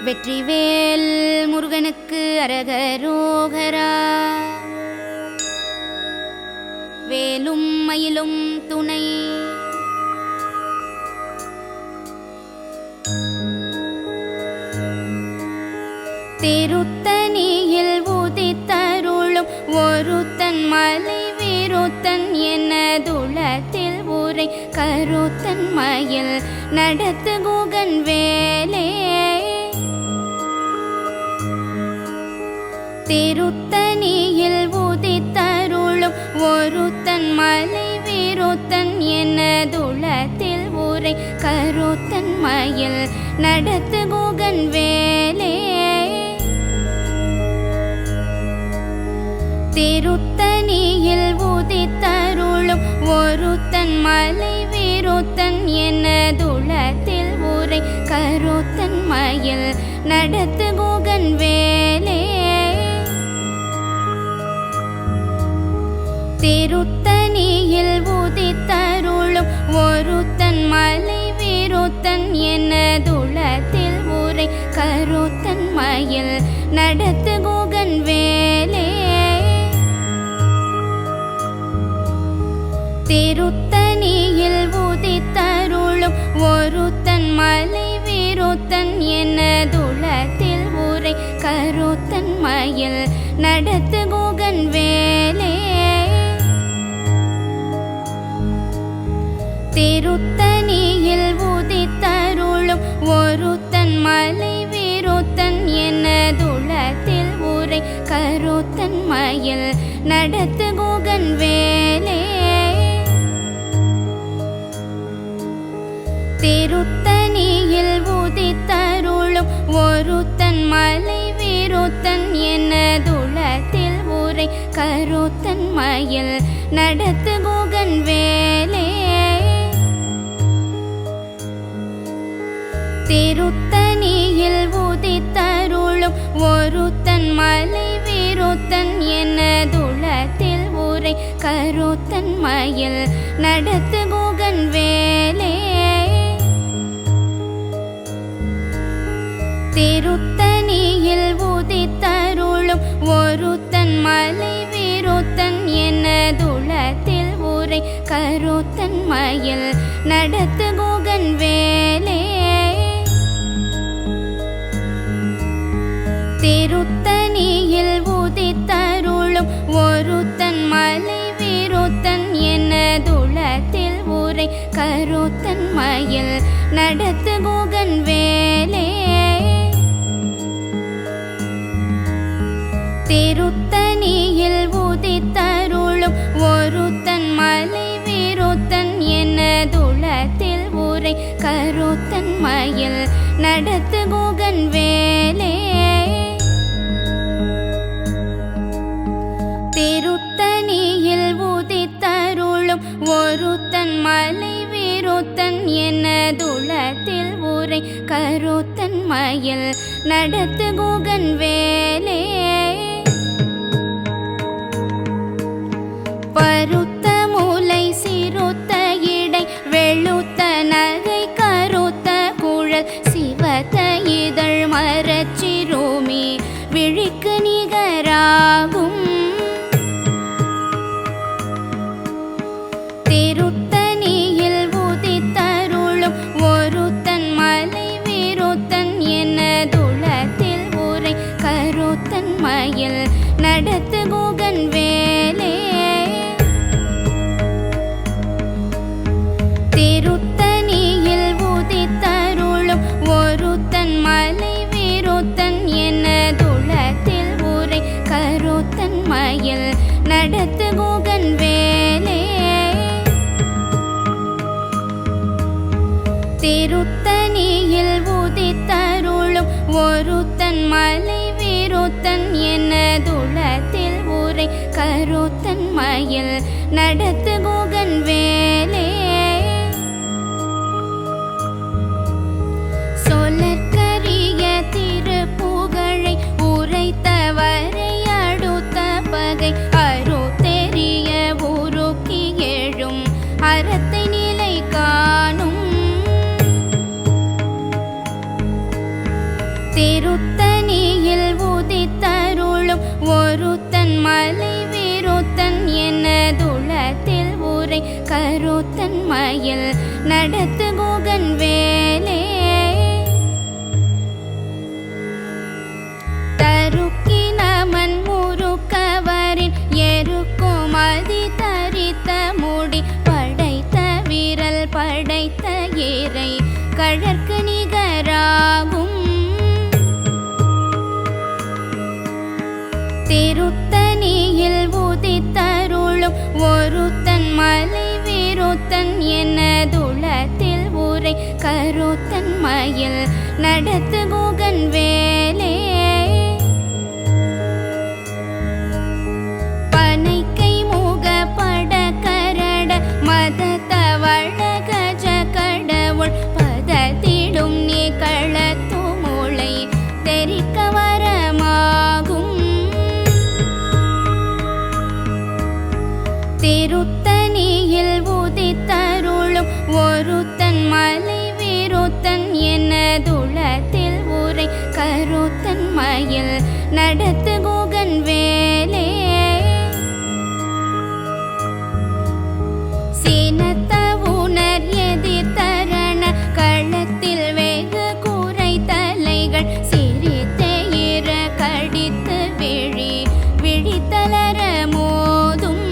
வெற்றிவேல் முருகனுக்கு அரகரோகரா. வேலும் மயிலும் துணை. திருத்தணியில் உதித்தருளும் ஒருத்தன் மலை விருத்தன் எனதுளத்தில் உரை கருத்தன் மயில் நடத்து குகன் வேலே. திருத்தணியில் உதித்தருளும் ஒருத்தன் மலை விருத்தன் எனதுளத்தில் உரை கருத்தன் மயில் நடத்து குகன் வேலே. திருத்தணியில் உதித்தருளும் ஒருத்தன் மலை விருத்தன் எனதுளத்தில் உரை கருத்தன் மயில் நடத்து குகன் வேலே. திருத்தணியில் உதித்தருளும் ஒருத்தன் மலை விருத்தன் எனதுளத்தில் உரை கருத்தன் மயில் நடத்து குகன் வேலே. திருத்தணியில் உதித்தருளும் ஒருத்தன் மலை விருத்தன் எனதுளத்தில் உரை கருத்தன் மயில் நடத்து குகன் வேலே. திருத்தணியில் உதித்தருளும் ஒருத்தன் மலை விருத்தன் எனதுளத்தில் உரை கருத்தன் மயில் நடத்து குகன் வேலே. திருத்தணியில் உதித்தருளும் ஒருத்தன் மலை விருத்தன் எனதுளத்தில் உரை கருத்தன் மயில் நடத்து குகன் வேலே. திருத்தணியில் உதித்தருளும் ஒருத்தன் மலை விருத்தன் எனதுளத்தில் உரை கருத்தன் மயில் நடத்து குகன் வேலே. திருத்தணியில் உதித்தருளும் ஒருத்தன் மலை விருத்தன் எனதுளத்தில் உரை கருத்தன் மயில் நடத்து குகன் வேலே. திருத்தணியில் உதித்தருளும் ஒருத்தன் மலை விருத்தன் எனதுளத்தில் உரை கருத்தன் மயில் நடத்து குகன் வேலே. திருத்தணியில் உதித்தருளும் ஒருத்தன் மலை விருத்தன் எனதுளத்தில் உரை கருத்தன் மயில் நடத்து குகன் வேலே. திருத்தணியில் உதித்தருளும் ஒருத்தன் மலை விருத்தன் எனதுளத்தில் உரை கருத்தன் மயில் நடத்து குகன் வேலே. பருத்த மூலை சிறுத்த இடை வெளுத்த நகை கருத்த குழல் சிவத்த இதழ் மரச்சிறுமி விழிக்கு நிகராகும். திருத்தணியில் உதித்தருளும் ஒருத்தன் மலை விருத்தன் எனதுளத்தில் உரை கருத்தன் மயில் நடத்து குகன் வேலே. திருத்தணியில் உதித்தருளும் ஒருத்தன் மலை விருத்தன் எனதுளத்தில் உரை கருத்தன் மயில் நடத்து குகன் வேலே. திருத்தணியில் உதித்தருளும் ஒருத்தன் மலை விருத்தன் எனதுளத்தில் உரை கருத்தன் மயில் நடத்து குகன் வேலே. சொல்லற்கரிய திருப்புகழை உரைத்தவரை அடுத்த பகை அறுத்தெறிய உருக்கி எழும் அறத்தை நிலை காணும். ஊரை கருத்தன் மயில் நடத்து குகன் வேலே தருக்கினமன் முறுக்கவரின் எருக்கும் அதி தரித்த முடி படைத்த விரல் படைத்த ஏரை கழற்கு நிகராகும் திருத்தணியில் உதித்தருளும் ஒருத்தன் மலை விருத்தன் எனதுளத்தில் ஊரை கருத்தன் மயில் நடத்து குகன் வேலே பனைக்கை முக பட கரட மத தவழ கஜ கடவுள் பதத்திடும் நீ களத்து மூளை தெரிக்க வரமாகும் திருத்தணியில் உதித்தருளும் ஒருத்தன் மலை விருத்தன் எனதுளத்தில் ஊரை கருத்தன் மயில் நடத்து குகன் வேலே சீனத்த உணர் எதிர்த்தரண களத்தில் வெகு கூரை தலைகள் சிரித்தே இர கடித்து விழித்தளர மோதும்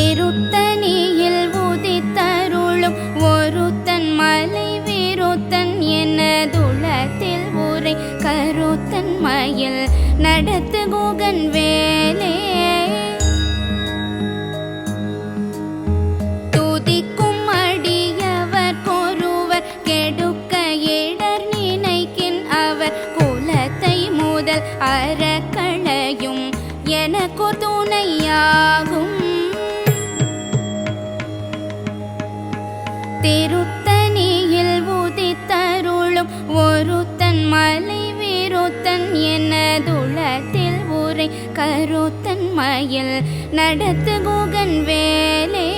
திருத்தணியில் உதித்தருளும் ஒருத்தன் மலை விருத்தன் எனதுளத்தில் ஊரை கருத்தன் மயில் நடத்து குகன் வேலே துதிக்கும் அடியவர் கொருவர் கெடுக்க இடர் நினைக்கின் அவர் குலத்தை முதல் அறக்களையும் எனக்கு துணையாகும் திருத்தணியில் உதித்தருளும் ஒருத்தன் மலை விருத்தன் எனதுளத்தில் ஊரை கருத்தன் மயில் நடத்து குகன் வேலே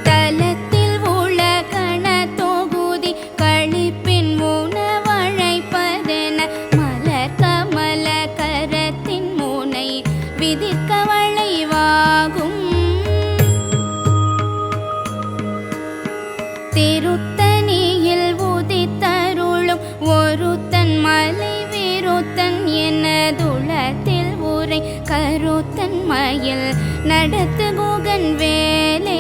தலத்தில் உலகண தொகுதி கழிப்பின் உணவழைப்பதென மலர் கமல கரத்தின் முனை விதிர்க்க வளைவாகும் திருத்தணியில் உதித்தருளும் ஒருத்தன் மலை விருத்தன் எனதுளத்தில் ஊரை கருத்தன் மயில் நடத்து குகன் வேலே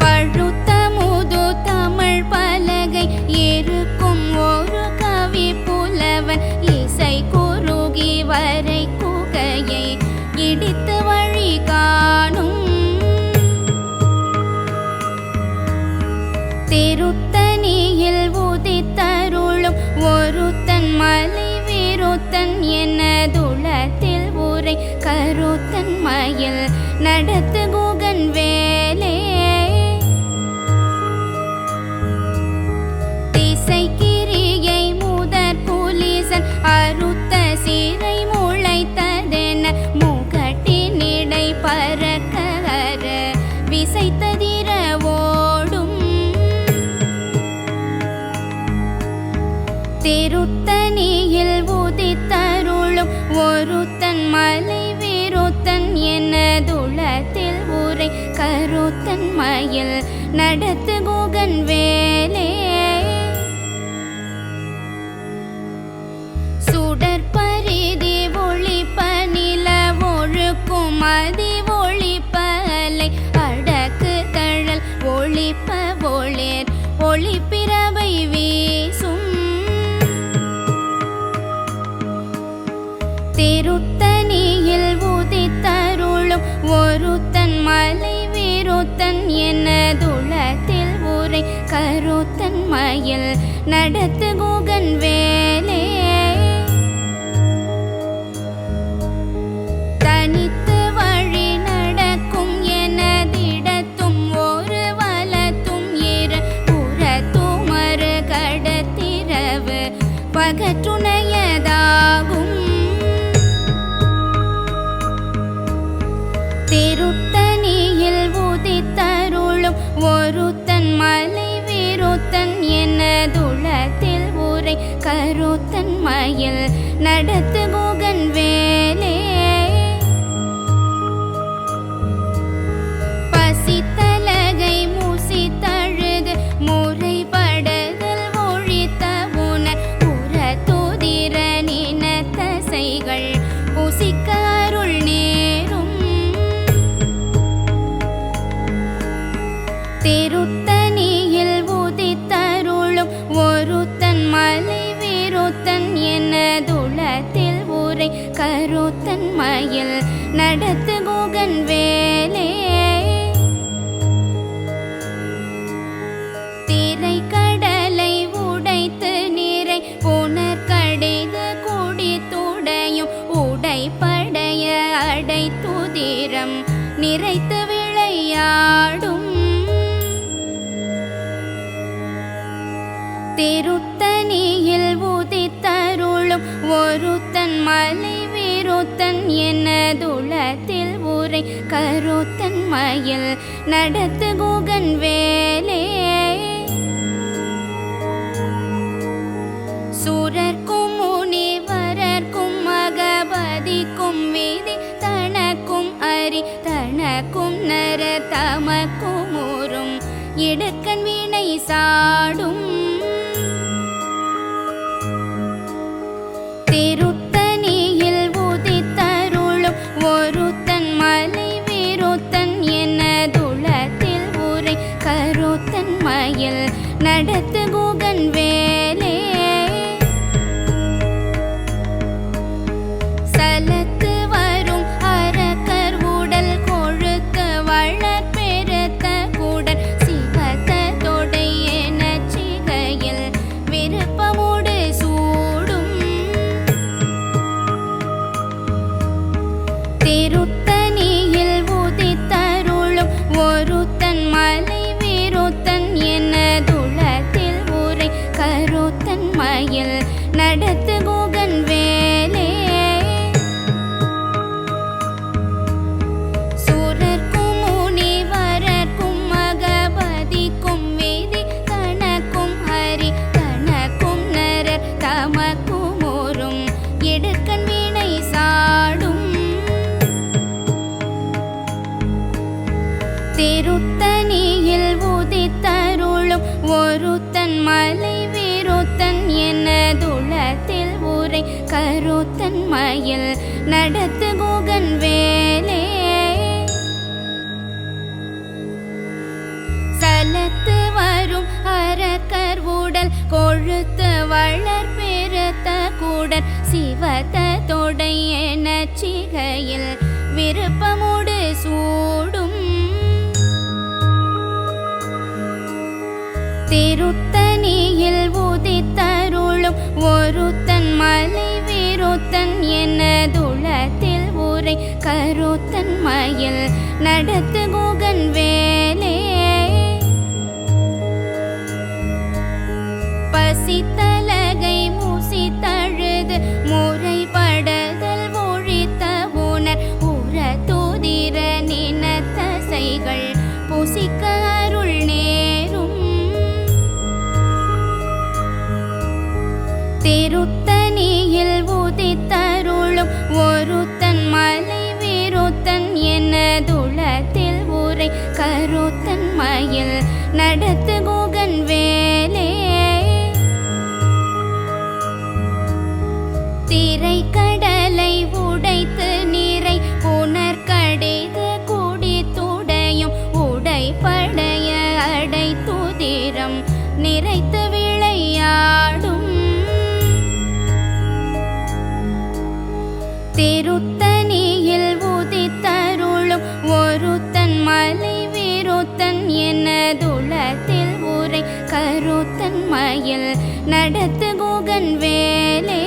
பழுத்த முது தமிழ் பலகை இருக்கும் ஒரு கவி புலவன் இசை குறுகி வரை குகையை இடித்து வழி காணும் திருத்தணியில் உதித்தருளும் ஒருத்தன் மலை விருத்தன் எனதுளத்தில் ஊரை கருத்தன் மயில் நடத்து குகன் வேலே திசைக்கிரியை முதற் புலிசன் அறுத்த சிறை முளைத்ததென முகட்டினிடை பறக்க அற விசைத்ததிர ஓடும் திருத்தணியில் உதித்தருளும் ஒருத்தன் மலை விருத்தன் எனதுளத்தில் ஊரை கருத்தன் மயில் நடத்து குகன் வேலே சுடற்பரிதி ஒளிப்ப நில ஒழுக்கும் மதி ஒளிப்ப அலை அடக்கு தழல் ஒளிப்ப ஒளிர் ஒளிப்பிரவை வீசும் திருத்தணியில் உதித்தருளும் ஒருத்தன் மலை விருத்தன் எனதுளத்தில் ஊரை கருத்தன் மயில் நடத்து குகன் வேலே தனித்து வழி நடக்கும் எனதிடத்தும் ஒரு வலத்தும் இரு புறத்துமறு கடத்திரவு பகற்றுணையதாகும் திருத்தணியில் உதித்தருளும் ஒருத்தன் மலை விருத்தன் எனதுளத்தில் ஊரை ஊரை கருத்தன் மயில் நடத்து குகன் வேலே பசித்தலகை மூசி தழுது முறைபடுதல் ஒழித்த உணர் புற தூதிர நின தசைகள் புசிக்க அருள் நேரும் திருத்தணியில் உதித்தருளும் ஒருத்தன் மலை விருத்தன் எனதுளத்தில் ஊரை கருத்தன் மயில் நடத்து குகன் வேலே திரை கடலை உடைத்து நீரை புனர்கடைது குடி துடையும் உடைப்படைய அடை துதிரம் நிறைத்து விளையாடும் திருத்தணியில் உதித்தருளும் ஒருத்தன் மலை விருத்தன் எனதுளத்தில் ஊரை கருத்தன் மயில் நடத்து குகன் வேலே சூரர்க்கும் முனிவரர்க்கும் மகபதிக்கும் விதி தனக்கும் அரி தனக்கும் நர தமக்கும் ஊரும் இடுக்கண் வினை சாடும் திருத்தணியில் உதித்தருளும் ஒருத்தன் மலை விருத்தன் எனதுளத்தில் ஊரை கருத்தன் மயில் நடத்து குகன் வேலே சலத்து வரும் அரக்கர் உடல் கொழுத்து வளர் பெருத்த குடல் சிவத்த தொடை என சிகையில் விருப்பமுடு சூடும் திருத்தணியில் உதித்தருளும் ஒருத்தன் மலை விருத்தன் எனதுளத்தில் ஊரை கருத்தன் மயில் நடத்து குகன் வேலே சூரர்க்கும் முனிவரர்க்கும் மகபதிக்கும் விதி தனக்கும் ஹரி தனக்கும் நரர் தமக்கும் ஊரும் இடுக்கண் வினை சாடும் திருத்தணியில் உதித்தருளும் ஒருத்தன் மலை விருத்தன் எனதுளத்தில் ஊரை கருத்தன் மயில் நடத்து குகன் வேலே சலத்து வரும் அரக்கர் உடல் கொழுத்து வளர் பெருத்த குடல் சிவத்த தொடை என சிகையில் விருப்பமுடு சூடும் திருத்தணியில் உதித்தருளும் ஒருத்தன் மலை விருத்தன் எனதுளத்தில் ஊரை கருத்தன் மயில் நடத்து குகன் வேலே பசித்தலகை மூசி தழுது முறைபடுதல் ஒழித்த உணர் புற தூதிர நின தசைகள் புசிக்க அருள் நேரும் திருத்தணியில் உதித்தருளும் ஒருத்தன் மலை விருத்தன் எனதுளத்தில் ஊரை கருத்தன் மயில் நடத்து குகன் வேலே திரை கடலை உடைத்து நீரை புனர்கடைது குடி துடையும் உடைப்படைய அடை துதிரம் நிறைத்து விளையாடும் திருத்தணியில் உதித்தருளும் ஒருத்தன் மலை விருத்தன் எனதுளத்தில் ஊரை கருத்தன் மயில் நடத்து குகன் வேலே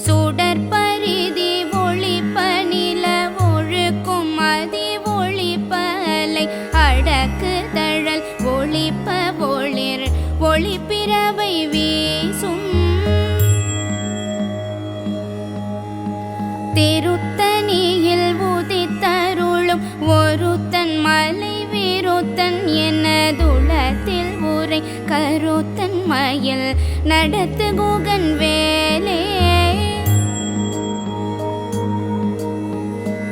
சுடற்பரிதி ஒளிப்ப நில ஒழுக்கும் மதி ஒளிப்ப அலை அடக்கு தழல் ஒளிப்ப ஒளிர் ஒளிப்பிறவை வீசும் திருத்தணியில் உதித்தருளும் ஒருத்தன் மலை விருத்தன் எனதுளத்தில் ஊரை மயில் நடத்து குகன் வேலே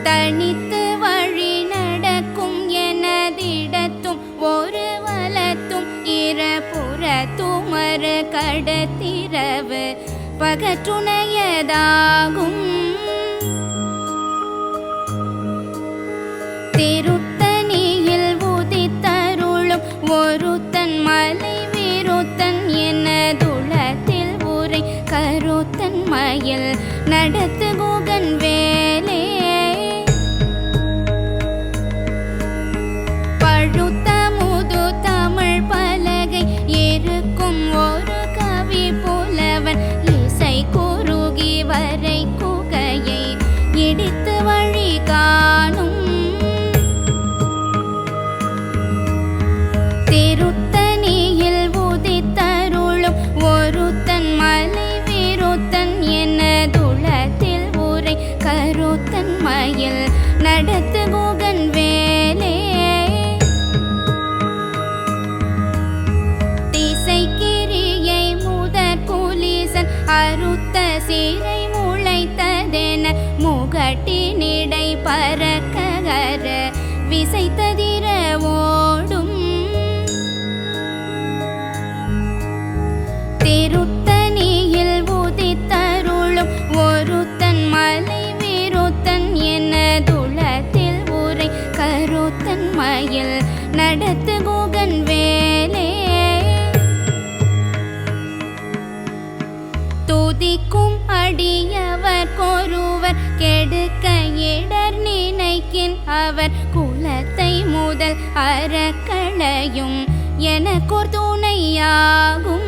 தனித்து வழி நடக்கும் எனதிடத்தும் ஒரு வலத்தும் இருபுறத்துமறு கடத்திரவு பகற்றுணையதாகும் திருத்தணியில் உதித்தருளும் ஒருத்தன் மலை விருத்தன் எனதுளத்தில் உரை கருத்தன் மயில் நடத்து குகன் வேலே பழுத்த முது தமிழ் பலகை இருக்கும் ஒரு கவி புலவன் இசை குறுகி வரை குகையை இடித்து வழி காணும் திருத்தணியில் உதித்தருளும் ஒருத்தன் மலை விருத்தன் எனதுளத்தில் உரை கருத்தன் மயில் நடத்து குகன் வேலே திசைக்கிரியை முதற் புலிசன் அறுத்த சிறை முளைத்ததென முகட்டினிடை பறக்ககர விசைத்ததிர ஓடும் திருத்தணியில் உதித்தருளும் ஒருத்தன் மலை விருத்தன் எனதுளத்தில் உரை கருத்தன் மயில் நடத்து குகன் வேலே துதிக்கும் அடியவர் கொருவர் கெடுக்க இடர் நினைக்கின் அவர் குலத்தை முதல் அறக்களையும் எனக்கோர் துணையாகும்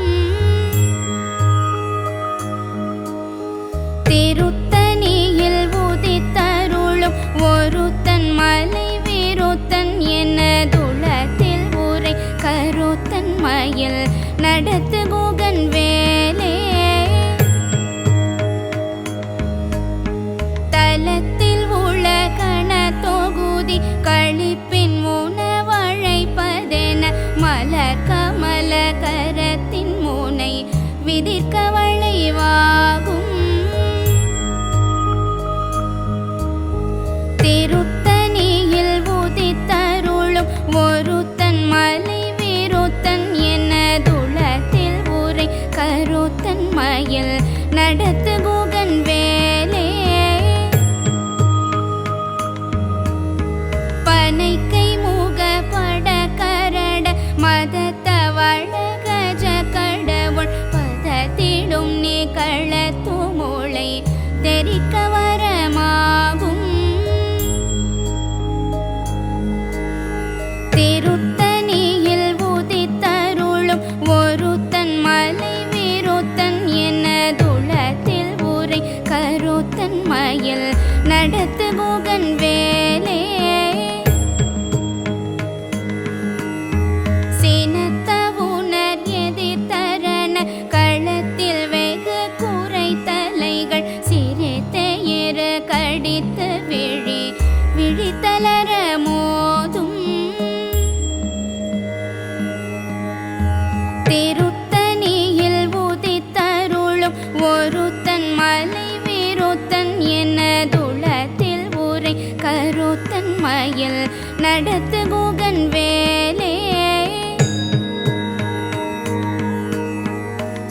திருத்தணியில் உதித்தருளும் ஒருத்தன் மலை விருத்தன் எனதுளத்தில் உரை கருத்தன் மயில் நடத்து குகன் வேலே தலத்தில் உள்ள கண தொகுதி கழிப்பின் உணவழைப்பதென மலர் கமல கரத்தின் முனை விதிர்க்க வளைவாகும் திருத்தணியில் உதித்தருளும் ஒருத்தன் மலை விருத்தன் எனதுளத்தில் உரை கருத்தன் மயில் நடத்து குகன் வேலே பனைக்கை முக பட கரட மதத்தவள கஜ கடவுள் பதத்திடும் நீ களத்துமுளை தெரிக்க வரமாகும் திருத்தணியில் உதித்தருளும் ஒருத்தன் மலை விருத்தன் எனதுளத்தில் உரை கருத்தன் மயில் நடத்து குகன் வேலே சினத்தவுணர் எதிர்த்தரண களத்தில் வெகு குறைத்தலைகள் சிரித்த இரு கடித்து விழித்தளர மோதும் திருத்தணியில் உதித்தருளும் ஒருத்தன் மலை விருத்தன் எனதுளத்தில் உரை கருத்தன் மயில் நடத்து குகன் வேலே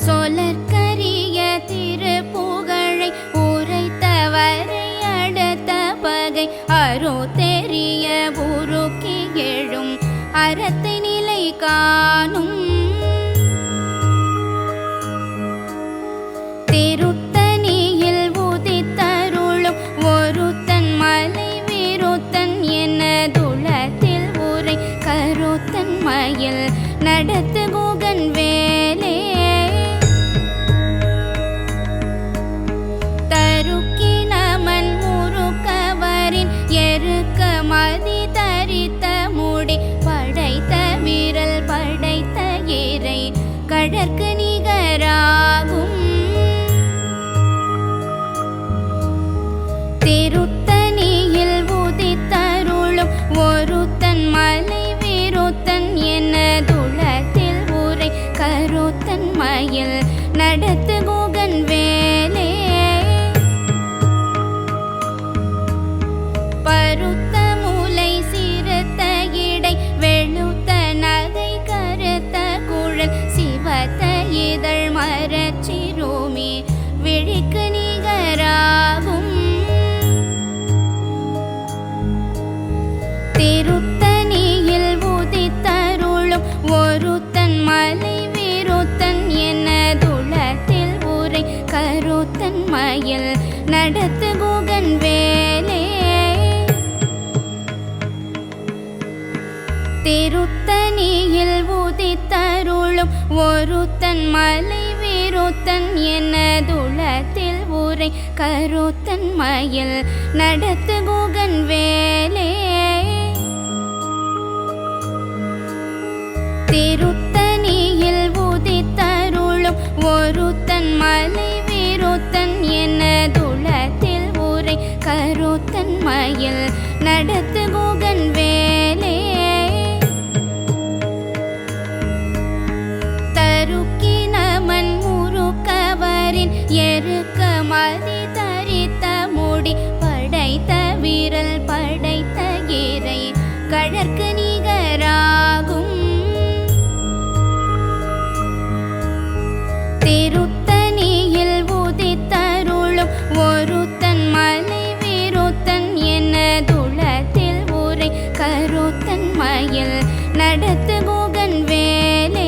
சொலற்கரிய திருப்புகழை உரைத்தவரை அடுத்த பகை அரு தெரிய உருக்கி எழும் அறத்தை நிலை காணும் திருத்தணியில் உதித்தருளும் ஒருத்தன் மலை விருத்தன் எனதுளத்தில் உரை கருத்தன் மயில் நடத்து குகன் வேலே தருக்கினமன் முறுக்கவரின் எருக்க மதி தரித்த முடி படைத்த விரல் படைத்த கருத்தன் மயில் நடத்து குகன் வேலே திருத்தணியில் உதித்தருளும் ஒருத்தன் மலை விருத்தன் எனதுளத்தில் உரை கருத்தன் மயில் நடத்து குகன் வேலே திருத்தணியில் உதித்தருளும் ஒருத்தன் மலை விருத்தன் எனதுளத்தில் உரை கருத்தன் மயில் நடத்து குகன் வேலே தருக்கினமன் முறுக்கவரின் எருக்க மதி தரித்த முடி படைத்த விரல் படைத்த இறை கழற்கு நிகராகும் திருத்தணியில் உதித்தருளும் ஒருத்தன் மலை விருத்தன் எனதுளத்தில் உரை கருத்தன் மயில் நடத்து குகன் வேலே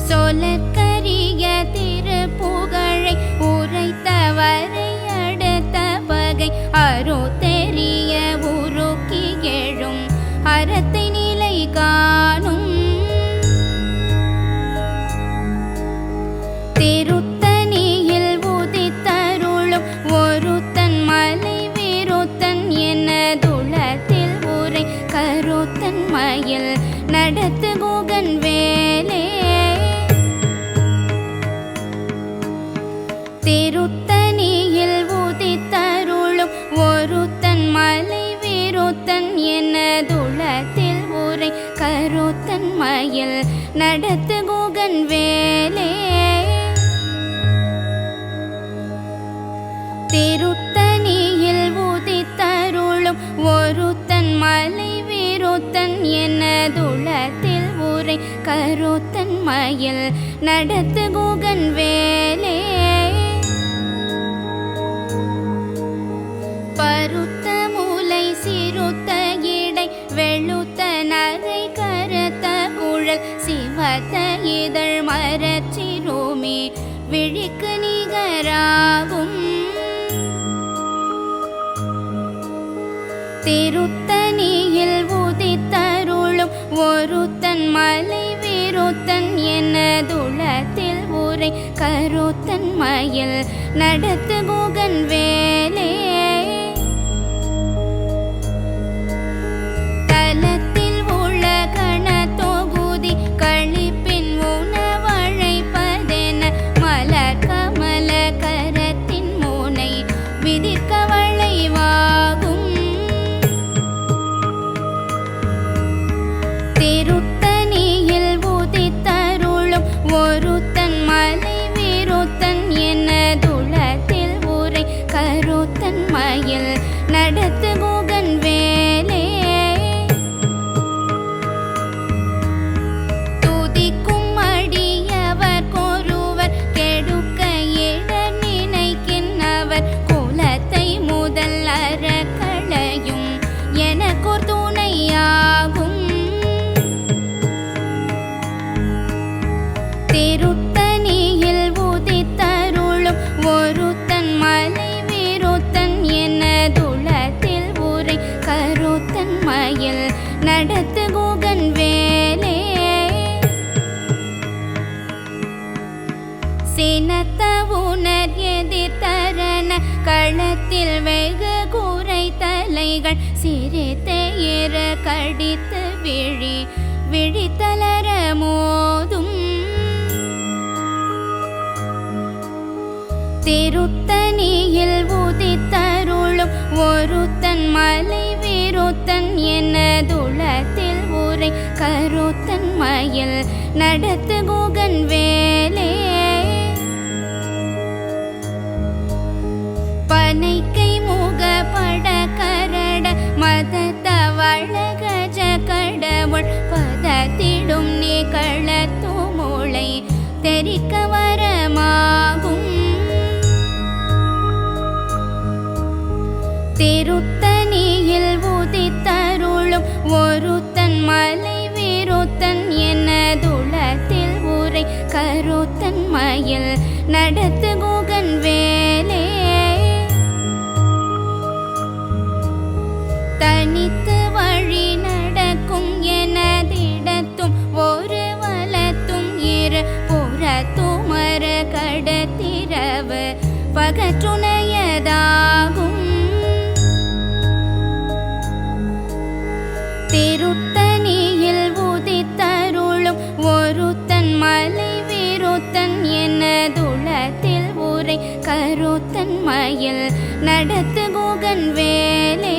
சொலற்கரிய திருப்புகழை உரைத்தவரை அடுத்த பகை அருத்தெரிய உருக்கி எழும் அறத்தை நிலை காணும் திருத்தணியில் உதித்தருளும் ஒருத்தன் மலை விருத்தன் எனதுளத்தில் உரை கருத்தன் மயில் நடத்து குகன் வேலே திருத்தணியில் உதித்தருளும் ஒருத்தன் மலை விருத்தன் எனதுளத்தில் உரை கருத்தன் மயில் நடத்து குகன் வேலே திருத்தணியில் உதித்தருளும் ஒருத்தன் மலை விருத்தன் எனதுளத்தில் உரை கருத்தன் மயில் நடத்து குகன் வேலே பருத்த மூலை சிறுத்த இடை வெளுத்த நரை கரத்த குழல் சிவத்த இதழ் மரச்சிறுமி விழிக்கு நிகராகும் திருத்தணியில் உதித்தருளும் ஒருத்தன் மலை விருத்தன் எனதுளத்தில் உரை கருத்தன் மயில் நடத்து குகன் வேலே தலத்தில் உள்ள கண தொகுதி கழிப்பின் உணவழைப்பதென மலர் கமல கரத்தின் முனை விதிர்க்க வளைவாகும் திருத்தணியில் உதித்தருளும் ஒருத்தன் மலை விருத்தன் எனதுளத்தில் உரை கருத்தன் மயில் நடத்து குகன் வேலே துதிக்கும் அடியவர் கொருவர் கெடுக்க இட நினைக்கின்றவர் குலத்தை முதல் அறக்களையும் எனக்கோர் துணையாகும் திருத்தணியில் உதித்தருளும் ஒருத்தன் மலை விருத்தன் எனதுளத்தில் உரை கருத்தன் மயில் நடத்து குகன் வேலே சினத்த உணர் எதிர்த்தரண களத்தில் வெகு கூரை தலைகள் சிரித்த இர கடித்து விழித்தளர மோதும் திருத்தணியில் உதித்தருளும் ஒருத்தன் மலை விருத்தன் எனதுளத்தில் உரை கருத்தன் மயில் நடத்து குகன் வேலே பனைக்கை முக பட கரட மத தவள கஜ கடவுள் பதத்திடும் நிகழத்து மூளை தெரிக்க வரமாகும் திருத்தணியில் உதித்தருளும் ஒருத்தன் மலை விருத்தன் எனதுளத்தில் உரை கருத்தன் மயில் நடத்து குகன் வேலே தனித்து வழி நடக்கும் எனதிடத்தும் ஒரு வலத்தும் இரு புறத்துமர கடத்திரவு பகற்றுணையதாகும் திருத்தணியில் உதித்தருளும் ஒருத்தன் மலை விருத்தன் எனதுளத்தில் உரை கருத்தன் மயில் நடத்து குகன் வேலே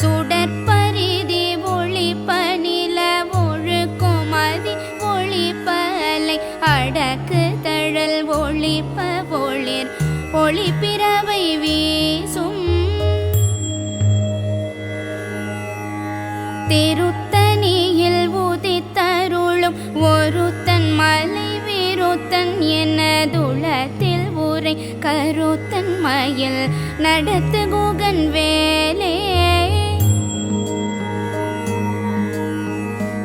சுடற்பரிதி ஒளிப்ப நில ஒழுக்கும் மதி ஒளிப்ப அலை அடக்கு தழல் ஒளிப்ப ஒளிர் ஒளிப்பிறவை வீசும் திருத்தணியில் உதித்தருளும் ஒருத்தன் மலை விருத்தன் எனதுளத்தில் உரை கருத்தன் மயில் நடத்து குகன் வேலே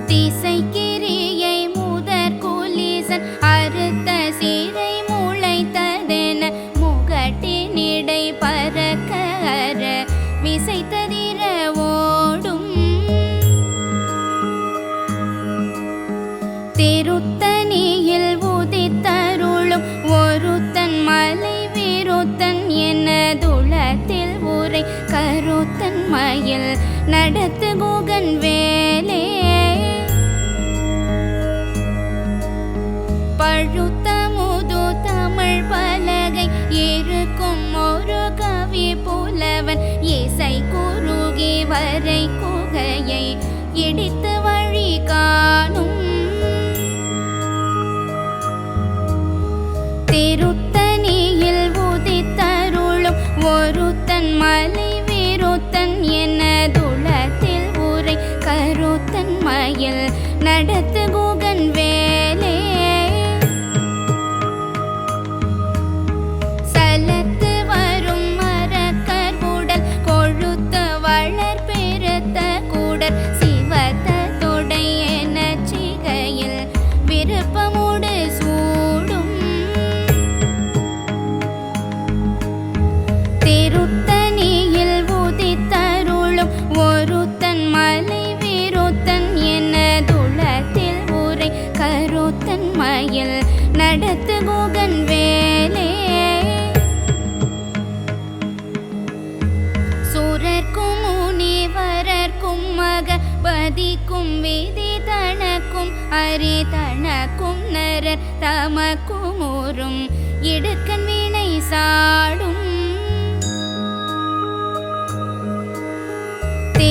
திசைக்கிரியை முதற் குலிசன் அறுத்த சிறை முளைத்ததென முகட்டினிடை பறக்க அற விசைத்ததிர ஓடும் திருத்தணியில் உதித்தருளும் ஒருத்தன் மலை விருத்தன் எனதுளத்தில் உரை கருத்தன் மயில் நடத்து குகன் வேலே பழுத்த முது தமிழ் பலகை இருக்கும் ஒரு கவி புலவன் இசை குறுகி வரை குகையை இடித்து வழி காணும் திருத்தணியில் உதித்தருளும் ஒருத்தன் மலை விருத்தன் எனதுளத்தில் உரை கருத்தன் மயில் நடத்து குகன் வேலே சலத்து வரும் மரக்கர் உடல் கொழுத்து வளர் பெருத்த கூடர் சிவத்த தொடை என சிகையில் விருப்பமுடு சூடும் திருத்தணியில் உதித்தருளும் ஒருத்தன் மலை விருத்தன் எனதுளத்தில் உரை கருத்தன் மயில் நடத்து குகன் வேலே சுரர்க்கும் முனிவரர்க்கும் மகபதிக்கும் விதி தனக்கும் அரி தனக்கும் நரர் தமக்கும் ஊரும் இடுக்கன் வினை சாடும்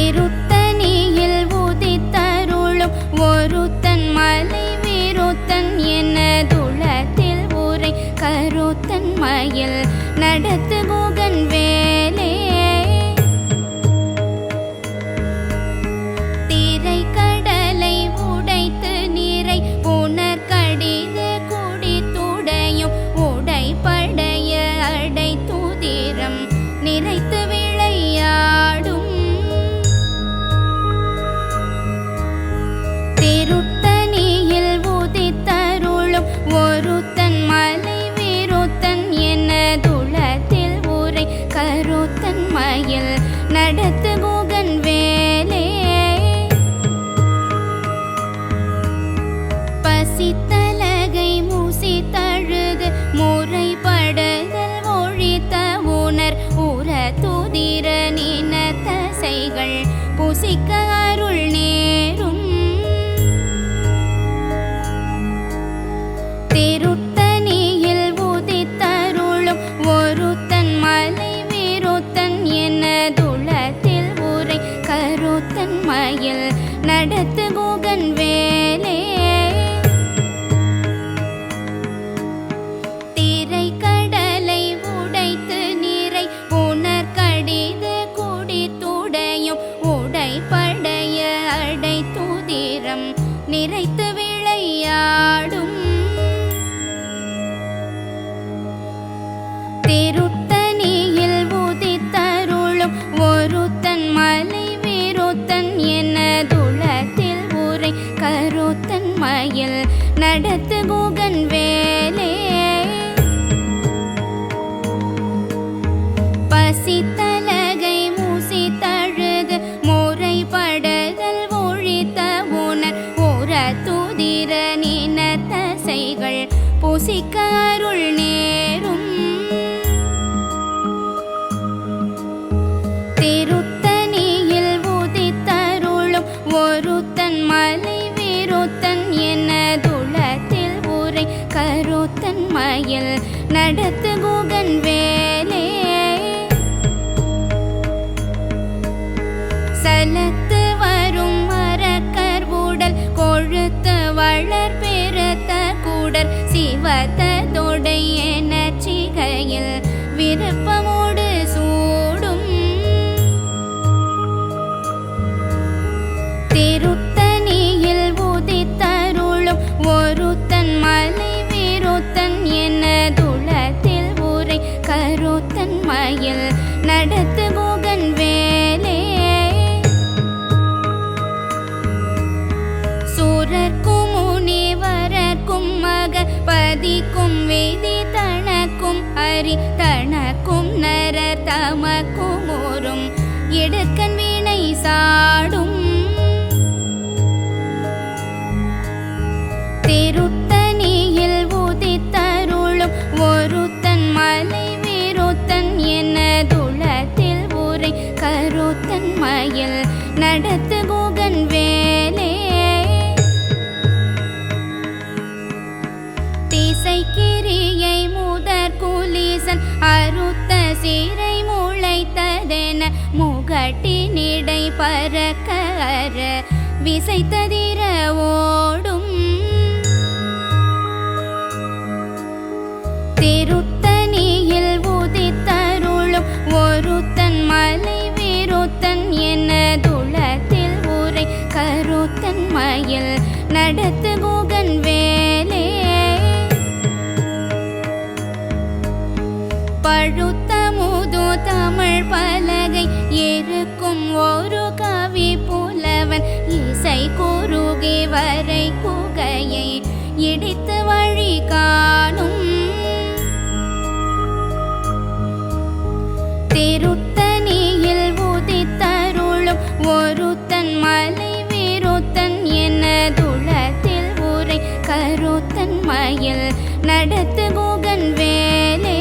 திருத்தணியில் உதித்தருளும் ஒருத்தன் மலை விருத்தன் எனதுளத்தில் உரை கருத்தன் மயில் நடத்து குகன் வேலே திரை கடலை உடைத்து நிறை புனர் கடிது குடி துடையும் உடை படைய அடை துதிரம் நிறைத்து விளையாடும் திருத்தணியில் உதித்தருளும் ஒருத்தன் மலை விருத்தன் எனதுளத்தில் உரை கருத்தன் மயில் நடத்து குகன் வேலே பசித்தலகை மூசித்தழுது முறைப்படுதல் ஒழித்த உணர் உற துதிர நின தசைகள் புசிக்க அருள் நேரும் திருத்தணியில் உதித்தருளும் ஒருத்தன் மலை விருத்தன் எனதுளத்தில் உரை கருத்தன் மயில் நடத்து குகன் வேலே திரை கடலை உடைத்து நிறை புனர் கடிது குடி துடையும் உடை படைய அடை துதிரம் நிறைத்து விளையாடும் திருத்தணியில் உதித்தருளும் ஒருத்தன் மலை விருத்தன் எனதுளத்தில் உரை கருத்தன் மயில் நடத்து குகன் வேலே பசித்தலகை மூசித்தழுது முறைப்படுதல் ஒழித்த உணர் உற துதிர நின தசைகள் புசிக்க அருள் நேரும் திருத்தணியில் உதித்தருளும் ஒருத்தன் மலை விருத்தன் எனதுளத்தில் உரை கருத்தன் மயில் நடத்து குகன் வேலே சலத்து வரும் மரக்கர் உடல் கொழுத்து வளர் பெருத்த கூடர் சிவத்தொடை என சிகையில் விருப்பமோடு சூடும் திருத்தணியில் உதித்தருளும் ஒருத்தன் மலை விருத்தன் எனதுளத்தில் உரை கருத்தன் மயில் நடத்து குகன் வேலே சூரர்க்கும் முனிவரர்க்கும் மகபதிக்கும் வேதி தனக்கும் அரி தனக்கும் நரர் தமக்கும் ஓரும் எடுக்கன் வீணை சாடும் திருத்தணியில் உதித்தருளும் ஒருத்தன் மலை விருத்தன் எனதுளத்தில் உரை கருத்தன் மயில் நடத்து குகன் வேலே திசைக்கிரியை முதற் குலீசன் அறுத்த சீரை முளைத்ததென முகட்டினிடை பறக்க அற விசைத்ததிர ஓடும் திருத்தணியில் உதித்தருளும் ஒருத்தன் மலை விருத்தன் எனதுளத்தில் உரை கருத்தன் மயில் நடத்து குகன் வேலே பழுத்த முது தமிழ் பலகை இருக்கும் ஒரு கவி புலவன் இசை குறுகி வரை குகையை இடித்து வழி காணும் திருத்தணியில் உதித்தருளும் ஒருத்தன் மலை விருத்தன் எனதுளத்தில் உரை கருத்தன் மயில் நடத்து குகன் வேலே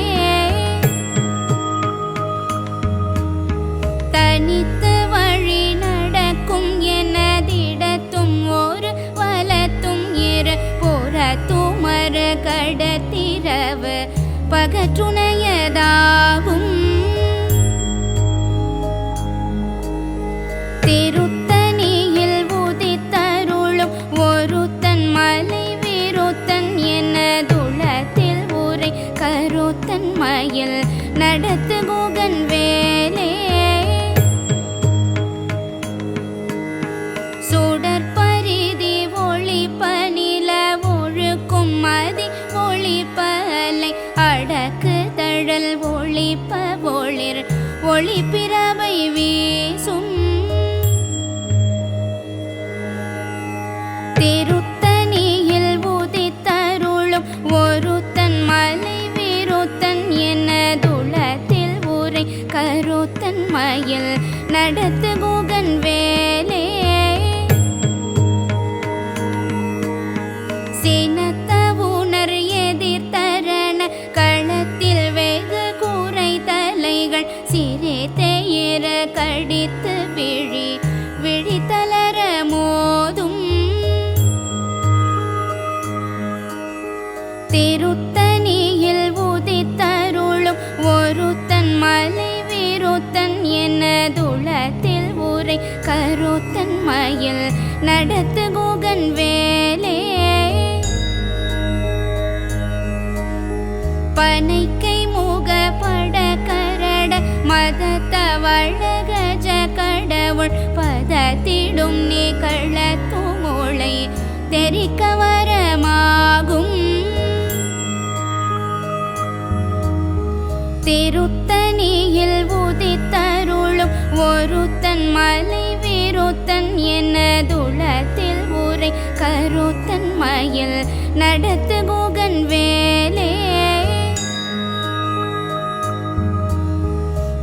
தனித்து வழி நடக்கும் எனதிடத்தும் ஒரு வலத்தும் இரு புறத்துமர கடத்திரவு பகற்றுணையதாகும் திருத்தணியில் உதித்தருளும் ஒருத்தன் மலை விருத்தன் எனதுளத்தில் உரை கருத்தன் மயில் நடத்து குகன் வேலே சுடற்பரிதி ஒளிப்ப நில ஒழுக்கும் மதி ஒளிப்ப அலை அடக்கு தழல் ஒளிப்ப ஒளிர் ஒளிப்பிரபை வீசும் திருத்தணியில் உதித்தருளும் ஒருத்தன் மலை விருத்தன் எனதுளத்தில் உரை கருத்தன் மயில் நடத்து குகன் வேலே சினத்த உணர் எதிர்த்தரண களத்தில் வெகு கூரை தலைகள் சிறை தேயிற கடித்து விழி விழித்தளர மோதும் திருத்தணியில் உதித்தருளும் ஒருத்தன் மலை விருத்தன் எனதுளத்தில் உரை கருத்தன் மயில் நடத்து குகன் வேலே பனைக்கை முக பட கரட மதத்தவள கஜ கடவுள் பதத்திடும் நிகழத்து மூளை தெரிக்க வரமாகும் திருத்தணியில் உதித்தருளும் ஒருத்தன் மலை விருத்தன் எனதுளத்தில் உரை கருத்தன் மயில் நடத்து குகன் வேலே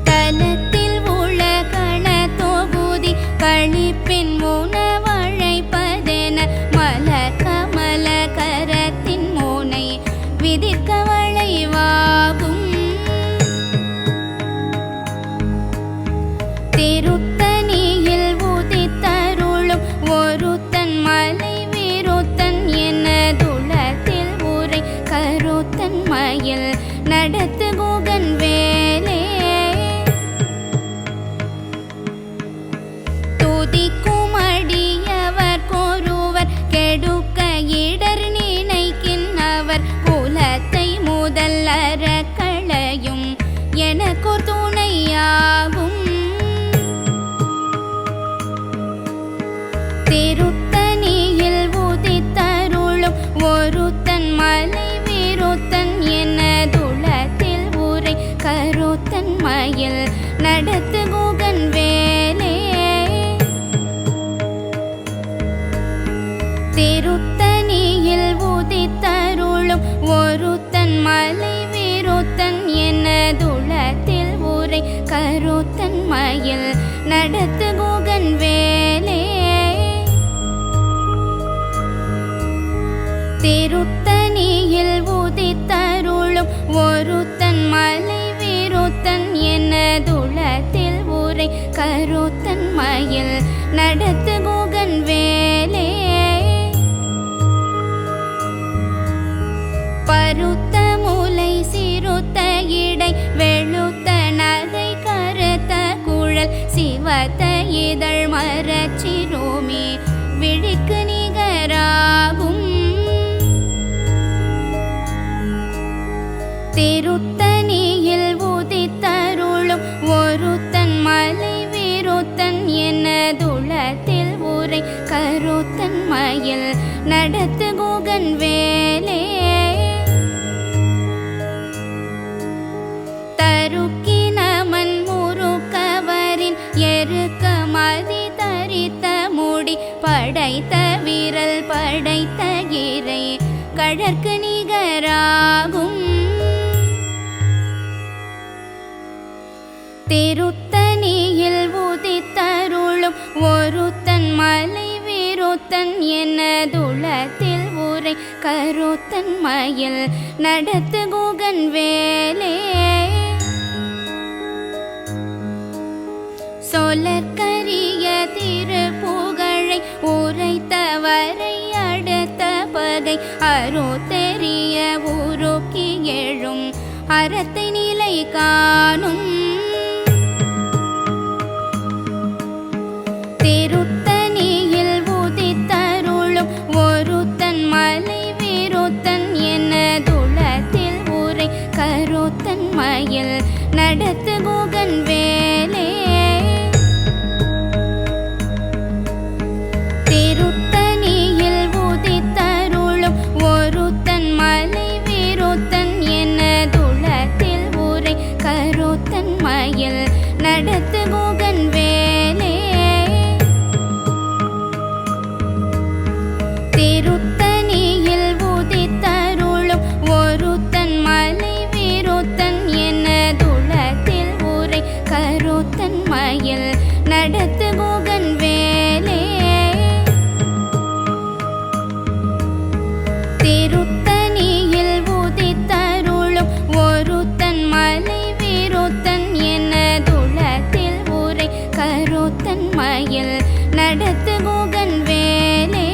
தலத்தில் உள்ள கண தொகுதி கழிப்பின் உணவழைப்பதென மலர் கமல கரத்தின் முனை விதிர்க்க வளைவாகும் திருத்தணியில் உதித்தருளும் ஒருத்தன் மலை விருத்தன் எனதுளத்தில் உரை கருத்தன் மயில் நடத்து குகன் வேலே துதிக்கும் அடியவர் கொருவர் கெடுக்க இடர் நினைக்கின்றவர் குலத்தை முதல் அறக்களையும் எனக்கு துணையாகும் திருத்தணியில் உதித்தருளும் ஒருத்தன் மலை விருத்தன் எனதுளத்தில் உரை கருத்தன் மயில் நடத்து குகன் வேலே திருத்தணியில் உதித்தருளும் ஒருத்தன் மலை விருத்தன் எனதுளத்தில் உரை கருத்தன் மயில் நடத்து குகன் வேலே திருத்தணியில் உதித்தருளும் ஒருத்தன் மலை விருத்தன் எனதுளத்தில் உரை கருத்தன் மயில் நடத்து குகன் வேலே பருத்த முலை சிறுத்த இடை வெளுத்த நகை கருத்த குழல் சிவத்த இதழ் மரச்சிறுமி விழிக்கு நிகராகும் திருத்தணியில் உதித்தருளும் ஒருத்தன் மலை விருத்தன் எனதுளத்தில் உரை கருத்தன் மயில் நடத்து குகன் வேலே தருக்கினமன் முறுக்கவரின் எருக்க மதி தரித்த முடி படைத்த விரல் படைத்த இறை கழற்கு நிகராகும் திருத்தணியில் உதித்தருளும் ஒருத்தன் மலை விருத்தன் எனதுளத்தில் உரை கருத்தன் மயில் நடத்து குகன் வேலே சொலற்கரிய திருப்புகழை உரைத்தவரை அடுத்த பகை அருத்தெரிய உருக்கி எழும் அறத்தை நிலை காணும் திருத்தணியில் உதித்தருளும் ஒருத்தன் மலை விருத்தன் எனதுளத்தில் உரை கருத்தன் மயில் நடத்து குகன் வேலே திருத்தணியில் உதித்தருளும் ஒருத்தன் மலை விருத்தன் எனதுளத்தில் உரை கருத்தன் மயில் நடத்து குகன் வேலே திருத்தணியில் உதித்தருளும் ஒருத்தன் மலை விருத்தன் எனதுளத்தில் உரை கருத்தன் மயில் நடத்து குகன் வேலே திருத்தணியில் உதித்தருளும் ஒருத்தன் மலை விருத்தன் எனதுளத்தில் உரை கருத்தன் மயில் நடத்து குகன் வேலே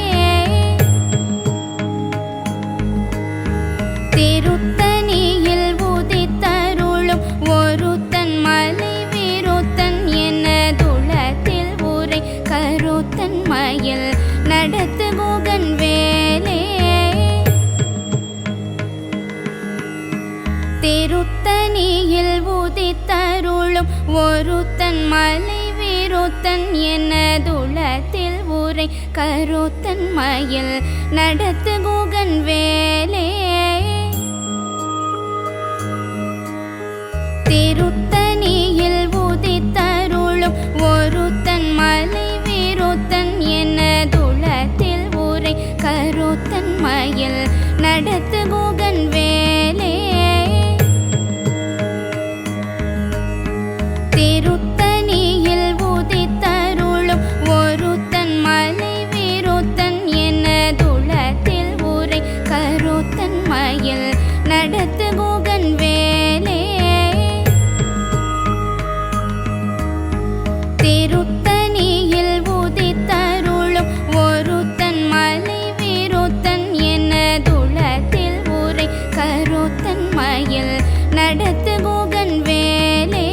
திருத்தணியில் உதித்தருளும் ஒருத்தன் மலை விருத்தன் எனதுளத்தில் உரை கருத்தன் மயில் நடத்து குகன் வேலே திருத்தணியில் உதித்தருளும் ஒருத்தன் மலை விருத்தன் எனதுளத்தில் உரை கருத்தன் மயில் நடத்து குகன் வேலே திருத்தணியில் உதித்தருளும் ஒருத்தன் மலை விருத்தன் எனதுளத்தில் உரை கருத்தன் மயில் நடத்து குகன் வேலே திருத்தணியில் உதித்தருளும் ஒருத்தன் மலை விருத்தன் எனதுளத்தில் உரை கருத்தன் மயில் நடத்து குகன் வேலே திருத்தணியில் உதித்தருளும் ஒருத்தன் மலை விருத்தன் எனதுளத்தில் உரை கருத்தன் மயில் நடத்து குகன் வேலே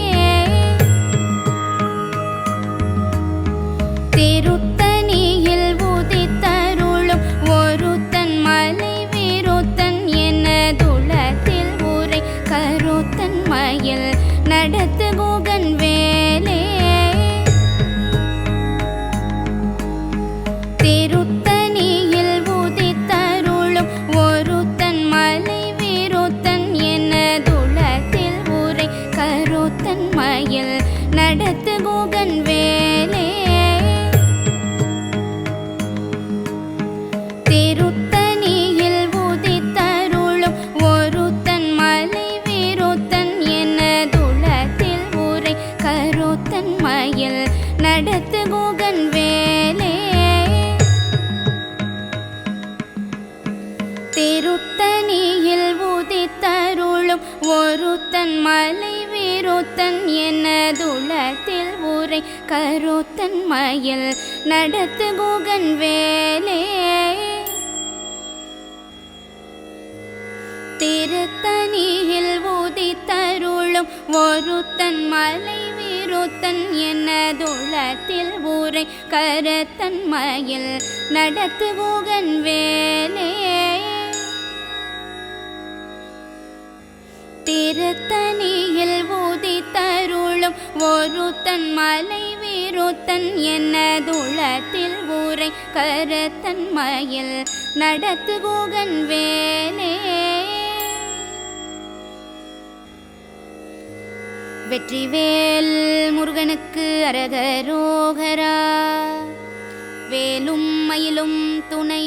திருத்தணியில் உதித்தருளும் ஒருத்தன் மலை விருத்தன் எனதுளத்தில் உரை கருத்தன் மயில் நடத்து குகன் வேலே திருத்தணியில் உதித்தருளும் ஒருத்தன் மலை விருத்தன் எனதுளத்தில் உரை கருத்தன் மயில் நடத்து குகன் வேலே திருத்தணியில் உதித்தருளும் ஒருத்தன் மலை விருத்தன் எனதுளத்தில் உரை கருத்தன் மயில் நடத்து குகன் வேலே திருத்தணியில் உதித்தருளும் ஒருத்தன் மலை விருத்தன் எனதுளத்தில் உரை கருத்தன் மயில் நடத்து குகன் வேலே திருத்தணியில் உதித்தருளும் ஒருத்தன் மலை விருத்தன் எனதுளத்தில் உரை கருத்தன் மயில் நடத்து குகன் வேலே திருத்தணியில் உதித்தருளும் ஒருத்தன் மலை விருத்தன் எனதுளத்தில் உரை கருத்தன் மயில் நடத்து குகன் வேலே வெற்றிவேல் முருகனுக்கு அரகரோகரா வேலும் மயிலும் துணை